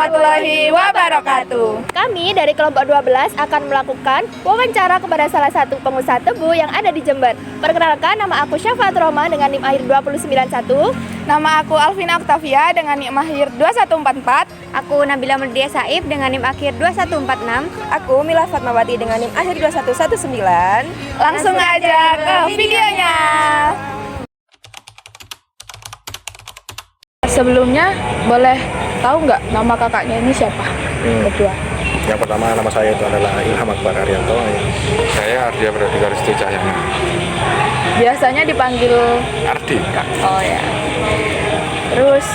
warahmatullahi wabarakatuh. Kami dari kelompok 12 akan melakukan wawancara kepada salah satu pengusaha tebu yang ada di Jember. Perkenalkan, nama aku Syafaat Roma dengan NIM akhir 2091. Nama aku Alvina Octavia dengan NIM akhir 2144. Aku Nabila Merdia Saib dengan NIM akhir 2146. Aku Mila Fatmawati dengan NIM akhir 2119. Langsung aja ke videonya. Sebelumnya boleh tahu nggak nama kakaknya ini siapa? Berdua. Yang pertama, nama saya itu adalah Ilham Akbar Arianto. Saya Ardia Pradika Restu Cahyana. Biasanya dipanggil Ardi. Oh ya. Terus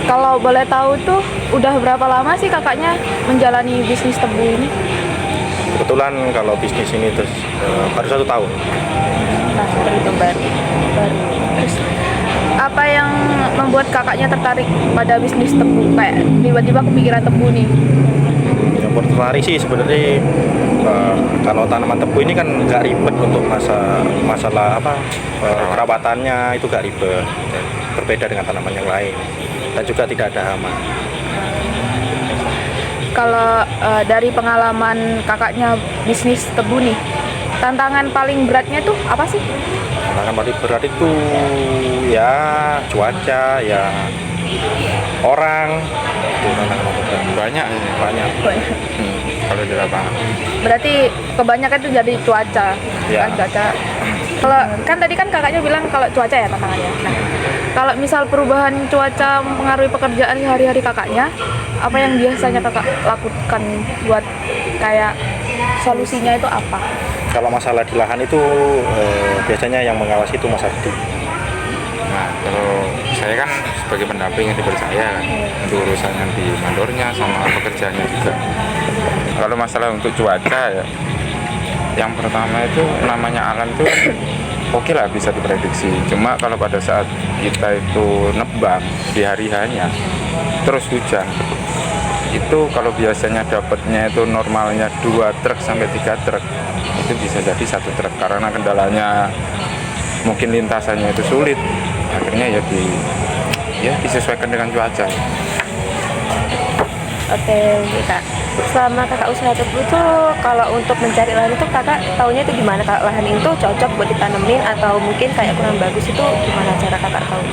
kalau boleh tahu tuh udah berapa lama sih kakaknya menjalani bisnis tebu ini? Kebetulan kalau bisnis ini terus baru 1 tahun. Nah, seperti itu baru. Terus apa yang membuat kakaknya tertarik pada bisnis tebu? Kayak tiba-tiba kepikiran tebu nih. Yang tertarik sih sebenarnya kalau tanaman tebu ini kan nggak ribet untuk masalah perawatannya, itu nggak ribet. Berbeda dengan tanaman yang lain dan juga tidak ada hama. Kalau dari pengalaman kakaknya bisnis tebu nih, tantangan paling beratnya tuh apa sih? Tantangan paling berat itu ya cuaca, ya orang, itu tantangan paling berat. Banyak. Kalau di lapangan. Berarti kebanyakan itu jadi cuaca, Ya. kan cuaca. Kalau kan tadi kan kakaknya bilang kalau cuaca ya tantangannya. Nah, kalau misal perubahan cuaca mempengaruhi pekerjaan sehari-hari kakaknya, apa yang biasanya kakak lakukan buat kayak solusinya itu apa? Kalau masalah di lahan itu biasanya yang mengawasi itu Mas Ardi. Nah, kalau saya kan sebagai pendamping yang dipercaya kan, untuk urusannya di mandornya sama pekerjaannya juga. Kalau masalah untuk cuaca ya, yang pertama itu namanya alam itu oke lah bisa diprediksi. Cuma kalau pada saat kita itu nebak di hari hanya terus hujan, itu kalau biasanya dapatnya itu normalnya 2 truk sampai 3 truk, itu bisa jadi 1 truk karena kendalanya mungkin lintasannya itu sulit. Akhirnya ya disesuaikan dengan cuaca. Oke, Kak. Selama kakak usaha tebu itu, kalau untuk mencari lahan itu kakak taunya itu gimana? Kalau lahan itu cocok buat ditanemin atau mungkin kayak kurang bagus, itu gimana cara kakak tahu?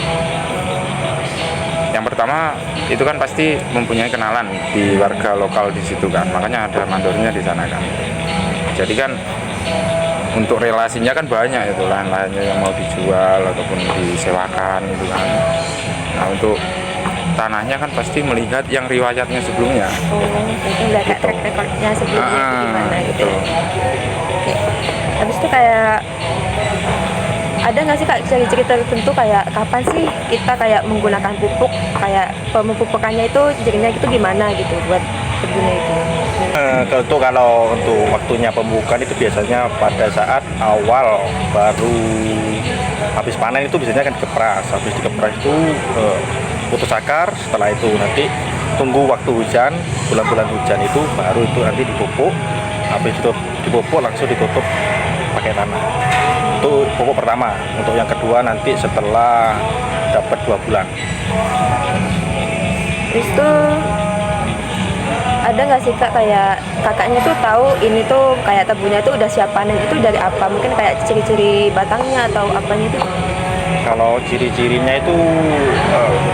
Yang pertama itu kan pasti mempunyai kenalan di warga lokal di situ kan, makanya ada mandornya di sana kan. Jadi kan untuk relasinya kan banyak itu lahan-lahannya yang mau dijual ataupun disewakan gitu kan. Nah, untuk tanahnya kan pasti melihat yang riwayatnya sebelumnya. Oh, itu udah kayak track recordnya sebelumnya itu gimana gitu. Oke. Habis itu kayak ada nggak sih kak ciri-ciri tertentu kayak kapan sih kita kayak menggunakan pupuk, kayak pemupukannya itu cirinya itu gimana gitu buat tebunya itu? Kalau untuk waktunya pembukaan itu biasanya pada saat awal baru habis panen itu biasanya kan dikepras. Habis dikepras itu putus akar. Setelah itu nanti tunggu waktu hujan, bulan-bulan hujan itu baru itu nanti dipupuk. Habis itu dipupuk langsung ditutup pakai tanah. Itu pupuk pertama. Untuk yang kedua nanti setelah dapat 2 bulan. Itu ada nggak sih kak kayak kakaknya tuh tahu ini tuh kayak tebunya tuh udah siap panen itu dari apa? Mungkin kayak ciri-ciri batangnya atau apanya itu? Kalau ciri-cirinya itu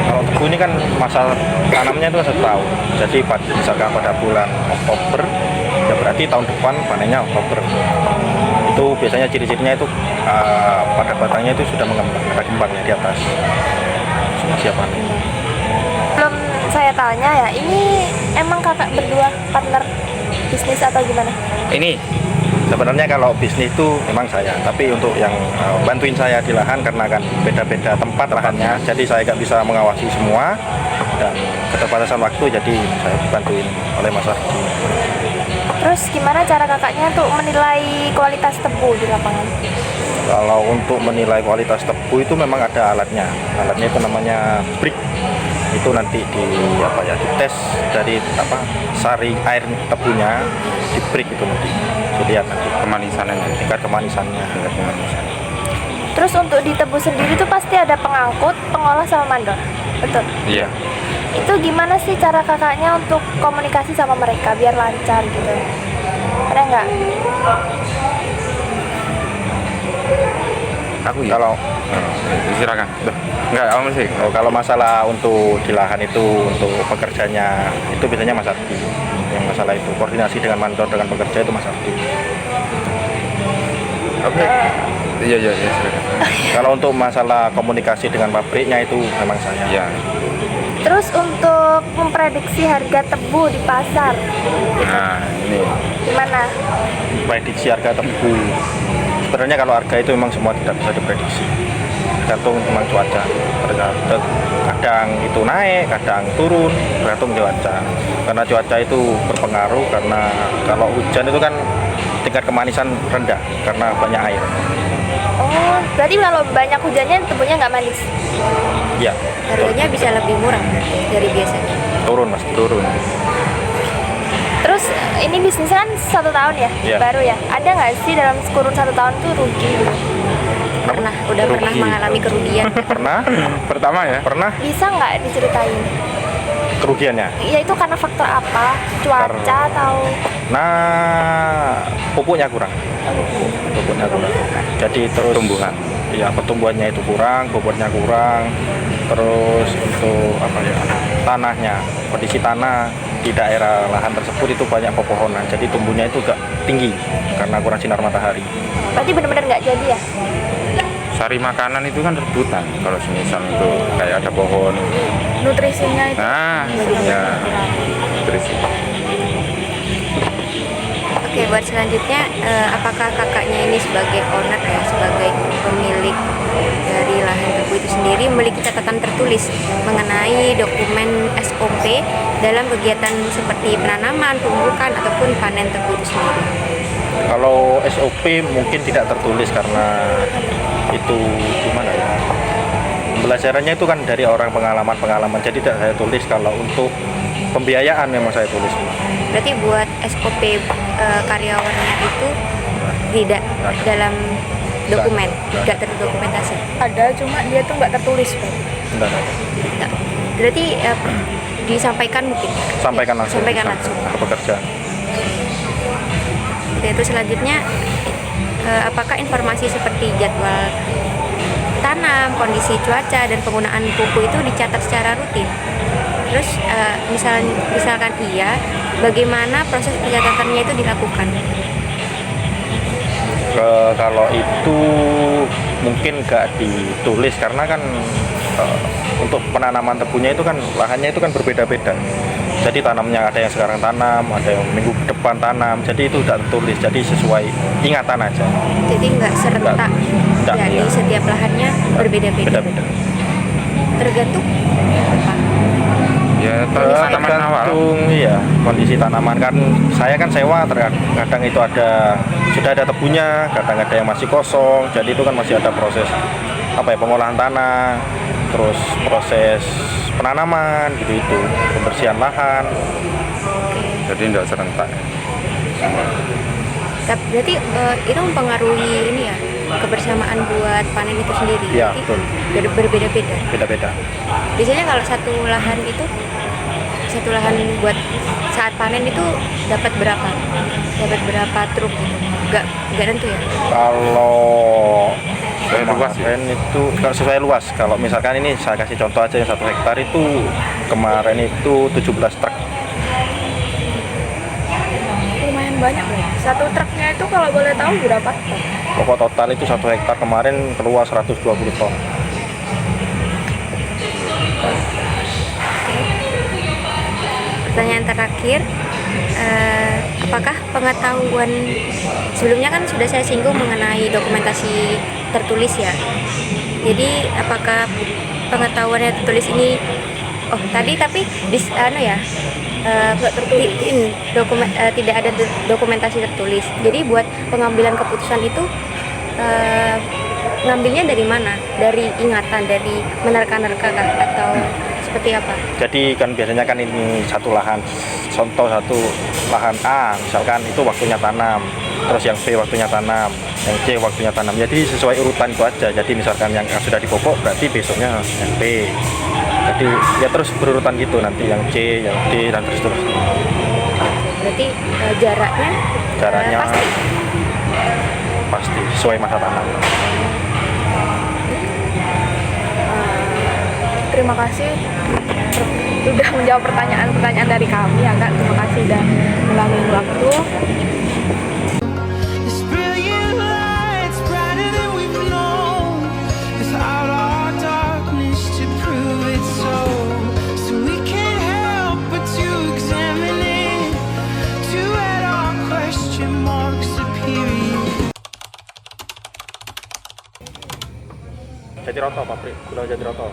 kalau tebu ini kan masa tanamnya itu 1 tahun. Jadi misalkan pada bulan Oktober, ya berarti tahun depan panennya Oktober. Itu biasanya ciri-cirinya itu pada batangnya itu sudah mengembang, ada kembangnya di atas, sudah siap panen. Belum saya tanya ya, ini emang kakak berdua partner bisnis atau gimana? Ini sebenarnya kalau bisnis itu memang saya, tapi untuk yang bantuin saya di lahan karena kan beda-beda tempat lahannya, jadi saya nggak bisa mengawasi semua dan keterbatasan waktu, jadi saya bantuin oleh Mas Ardi. Terus gimana cara kakaknya untuk menilai kualitas tebu di lapangan? Kalau untuk menilai kualitas tebu itu memang ada alatnya. Alatnya itu namanya brick. Itu nanti dites dari sari air tebunya di brick itu nanti dilihat nanti Kemanisannya, tingkat kemanisannya. Terus untuk di tebu sendiri tuh pasti ada pengangkut, pengolah sama mandor, betul? Iya. Itu gimana sih cara kakaknya untuk komunikasi sama mereka biar lancar gitu? Ada nggak? Aku ya. Kalau Silakan. Duh, enggak, kamu sih. kalau masalah untuk di lahan itu untuk pekerjanya itu biasanya Mas Ardi. Yang masalah itu koordinasi dengan mandor dengan pekerja itu Mas Ardi. Oke. Iya, silakan. Kalau untuk masalah komunikasi dengan pabriknya itu memang saya. Iya. Terus untuk memprediksi harga tebu di pasar, Nah, ini gimana? Prediksi harga tebu. Sebenarnya kalau harga itu memang semua tidak bisa diprediksi. Tergantung memang cuaca. Kadang itu naik, kadang turun, tergantung cuaca. Karena cuaca itu berpengaruh karena kalau hujan itu kan tingkat kemanisan rendah karena banyak air. Oh, berarti kalau banyak hujannya tebunya nggak manis. Iya. Harganya bisa lebih murah dari biasanya. Turun Mas, turun. Terus ini bisnisnya kan 1 tahun ya, Iya. baru ya. Ada nggak sih dalam kurun 1 tahun tuh rugi gitu? Udah pernah Rugi. mengalami kerugian. Pernah? pertama ya. Pernah Bisa nggak diceritain? kerugiannya? Ya itu karena faktor apa? Cuaca atau? Nah, pupuknya kurang. Pupuknya kurang. Jadi terus Tumbuhan. Ya, pertumbuhannya itu kurang, bobotnya kurang. Terus untuk apa ya? Tanahnya, kondisi tanah di daerah lahan tersebut itu banyak pepohonan. Jadi tumbuhnya itu gak tinggi karena kurang sinar matahari. Berarti benar-benar nggak jadi ya? Sari makanan itu kan rebutan. Kalau semisal itu kayak ada pohon. Nutrisinya itu Nah, ya. Terus Oke, buat selanjutnya, apakah kakaknya ini sebagai owner ya, sebagai pemilik dari lahan tebu itu sendiri memiliki catatan tertulis mengenai dokumen SOP dalam kegiatan seperti penanaman, pembukaan ataupun panen tebu itu sendiri? Kalau SOP mungkin tidak tertulis karena itu gimana ya? Pembelajarannya itu kan dari orang pengalaman-pengalaman. Jadi tidak saya tulis. Kalau untuk pembiayaan memang saya tulis. Berarti buat SOP karyawannya itu tidak dalam dokumen, tidak terdokumentasi. ada, cuma dia tuh nggak tertulis, Pak. Enggak. Tidak. Berarti disampaikan mungkin. Sampaikan langsung. Sampaikan langsung. Ke pekerja. Itu selanjutnya, apakah informasi seperti jadwal tanam, kondisi cuaca, dan penggunaan pupuk itu dicatat secara rutin? Terus misalkan iya, bagaimana proses pencatatannya itu dilakukan? Kalau itu mungkin nggak ditulis karena kan untuk penanaman tebunya itu kan lahannya itu kan berbeda-beda. Jadi tanamnya ada yang sekarang tanam, ada yang minggu depan tanam. Jadi itu tidak tertulis. Jadi sesuai ingatan aja. Jadi nggak serentak, Nggak, jadi iya. setiap lahannya berbeda-beda. Beda-beda. Tergantung apa? ya tanaman awal. Tergantung ya kondisi tanaman kan. Saya kan sewa, kadang itu sudah ada tebunya, kadang ada yang masih kosong. Jadi itu kan masih ada proses pengolahan tanah, terus proses penanaman gitu, pembersihan lahan. Jadi tidak serentak. Berarti itu mempengaruhi ini ya, kebersamaan buat panen itu sendiri. Iya, Berarti betul. berbeda-beda. Beda-beda. Biasanya kalau satu lahan buat saat panen itu dapat berapa? Dapat berapa truk gitu? Nggak tentu ya. Kalau Sesuai luas ya? kemarin itu kalau sesuai luas. Kalau misalkan ini saya kasih contoh aja yang 1 hektar itu kemarin itu 17 truk. Lumayan banyak loh. Satu truknya itu kalau boleh tahu berapa? Pokok total itu 1 hektar kemarin keluar 120 ton. Pertanyaan terakhir, apakah pengetahuan sebelumnya kan sudah saya singgung mengenai dokumentasi tertulis ya. Jadi apakah pengetahuannya tertulis ini tadi tapi tidak ada dokumentasi tertulis. Jadi buat pengambilan keputusan itu ngambilnya dari mana? Dari ingatan, dari menerka-nerka kah? Atau seperti apa? Jadi kan biasanya kan ini satu lahan, contoh satu lahan A, misalkan itu waktunya tanam, terus yang B waktunya tanam, yang C waktunya tanam. Jadi sesuai urutan itu aja. Jadi misalkan yang sudah dipupuk berarti besoknya yang B. Jadi ya terus berurutan gitu, nanti yang C, yang D, dan terus. Berarti jaraknya pasti. Pasti sesuai masa tanam. Terima kasih sudah menjawab pertanyaan-pertanyaan dari kami ya Kak. Terima kasih sudah meluangkan waktu. This brilliant light's brighter than we've known. Without our darkness to prove it so. So we can't help but to examine it. To add our question marks superior. Jatiroto, pabrik gula Jatiroto.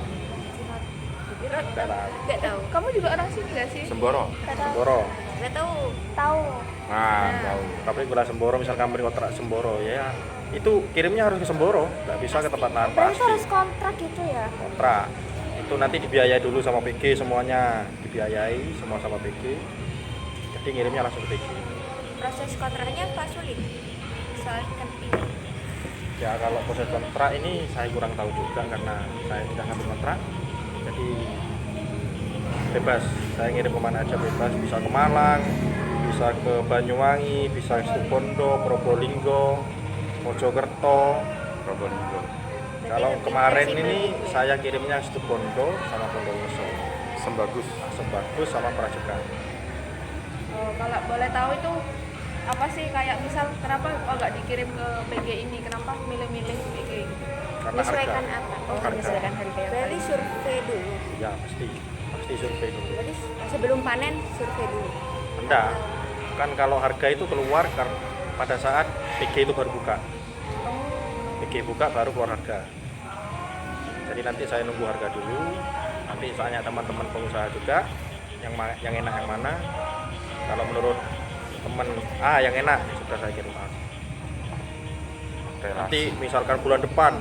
Nggak tahu. Kamu juga orang sini nggak sih? Semboro. Semboro. Nggak tahu. Tahu. Nah, tahu. Pabrik gula Semboro, misalkan beri kontrak Semboro ya, itu kirimnya harus ke Semboro, nggak bisa ke tempat lain Berarti pasti. harus kontrak gitu ya? Kontrak itu nanti dibiayai dulu sama PG, semuanya dibiayai semua sama PG, jadi ngirimnya langsung ke PG. Proses kontraknya apa sulit? Soalnya kan Ya kalau proses kontrak ini saya kurang tahu juga karena saya tidak ngambil kontrak, jadi bebas, saya ngirim kemana aja bebas, bisa ke Malang, bisa ke Banyuwangi, bisa ke Situbondo, Probolinggo, Mojokerto. Probolinggo. Kalau lebih kemarin fleksibel ini gitu ya? saya kirimnya Situbondo sama Bondowoso, Sembagus. Sembagus sama Prajurit. Oh, kalau boleh tahu itu apa sih, kayak misal kenapa nggak dikirim ke PG ini, kenapa milih-milih PG gitu? Karena menyesuaikan harga. apa? Oh, Harga. menyesuaikan harga. Berarti survei dulu. Ya pasti survei dulu. Berarti sebelum panen survei dulu. Enggak, kan kalau harga itu keluar pada saat PG itu baru buka. PG buka baru keluar harga. Jadi nanti saya nunggu harga dulu. Nanti tanya teman-teman pengusaha juga yang enak yang mana. Kalau menurut teman yang enak sudah saya kirim A. Nanti misalkan bulan depan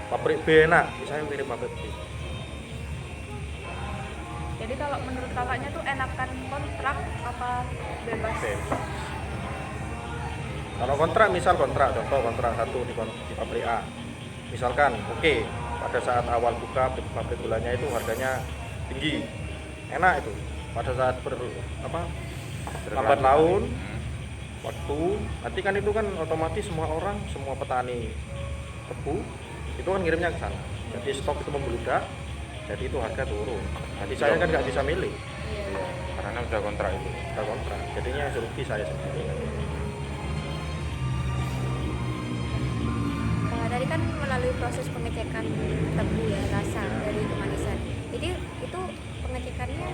pabrik B enak, saya kirim pabrik B. Jadi kalau menurut kakaknya tuh enakan kontrak apa bebas? Bebas. Kalau kontrak, misal kontrak, contoh kontrak satu di pabrik A, misalkan oke, pada saat awal buka pabrik gulanya itu harganya tinggi, enak itu. Pada saat lambat laun waktu, nanti kan itu kan otomatis semua orang, semua petani tebu itu kan ngirimnya ke sana, jadi stok itu membludak, jadi itu harga turun. Nanti saya kan nggak bisa milih Karena udah kontrak itu. udah kontrak, jadinya yang rugi saya sendiri. Tadi kan melalui proses pengecekan tebu ya, rasa dari kemanisan. Jadi itu pengecekannya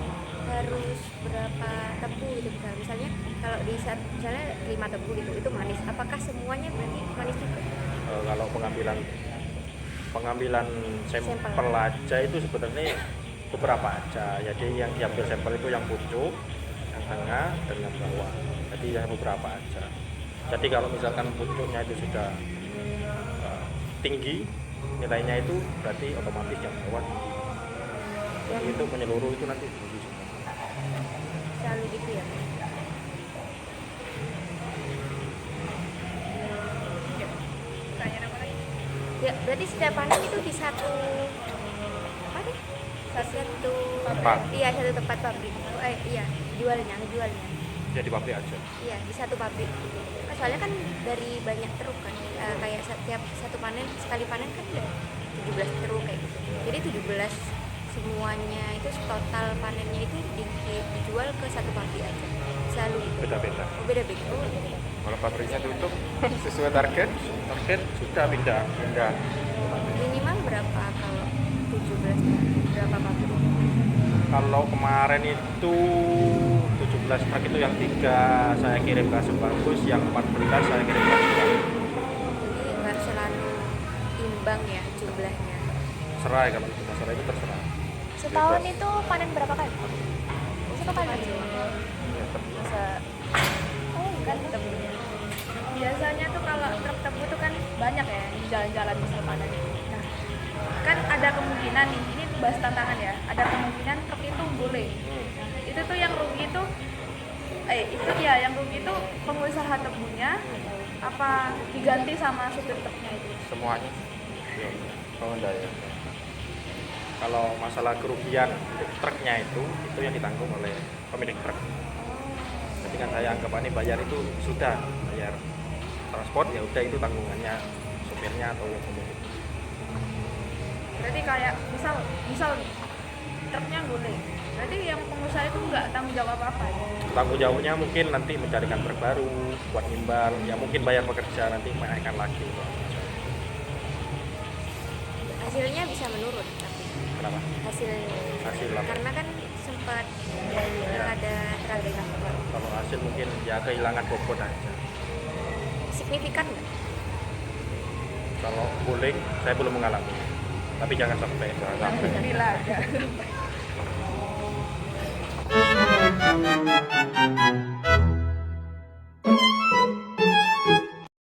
harus berapa tebu gitu misalnya kalau di saat misalnya 5 tebu gitu itu manis, apakah semuanya berarti manis juga? Kalau pengambilan sampel aja itu sebenarnya beberapa aja, jadi yang diambil sampel itu yang pucuk, yang tengah, dan yang bawah, jadi yang beberapa aja. Jadi kalau misalkan pucuknya itu sudah tinggi nilainya, itu berarti otomatis yang bawah tinggi. Jadi itu menyeluruh itu nanti tinggi semua. Selalu gitu ya. Ya, berarti setiap panen itu di satu apa nih? Satu Tempat. Iya, satu tempat pabrik. Iya, jualnya. Jadi pabrik aja. Iya, di satu pabrik. Soalnya kan dari banyak truk kan, kayak setiap satu panen, sekali panen kan ada 17 truk kayak gitu. Jadi 17 semuanya itu total panennya itu dijual ke satu pabrik aja. Selalu itu. Beda-beda. Oh, beda-beda. Oh, beda-beda. Kalau pabriknya tutup sesuai target, Sudah pindah. Minimal berapa kalau 17 berapa pabrik? Kalau kemarin itu 17 truk itu yang 3 saya kirim ke Sembagus, yang 14 saya kirim ke Sembagus. Jadi nggak selalu imbang ya jumlahnya. Serai, kalau itu masalah itu terserah. Setahun itu panen berapa kali? Satu kali. Bisa. Oh, kan tebunya. Biasanya tuh kalau truk tebu tuh kan banyak ya di jalan-jalan misal panen. Nah, kan ada kemungkinan nih, ini bahas tantangan ya. Ada kemungkinan truk itu boleh. Nah, itu tuh yang rugi tuh yang rugi itu pengusaha tebunya apa diganti sama supir truknya itu. semuanya. Pengendara. Kalau masalah kerugian untuk truknya itu yang ditanggung oleh pemilik truk. Jadi kan saya anggap ini bayar itu sudah bayar transport, ya udah itu tanggungannya sopirnya atau yang pemilik. Berarti kayak misal nih, truknya guling. Berarti yang pengusaha itu nggak tanggung jawab apa-apa ya? Tanggung jawabnya mungkin nanti mencarikan truk baru buat imbal, ya mungkin bayar pekerja nanti menaikkan lagi. Hasilnya bisa menurun tapi Kenapa? Hasil apa? karena kan sempat ada tragedi. Kalau hasil mungkin ya kehilangan bobot aja. Signifikan nggak? Kalau guling saya belum mengalami, tapi jangan sampai. Bila ada.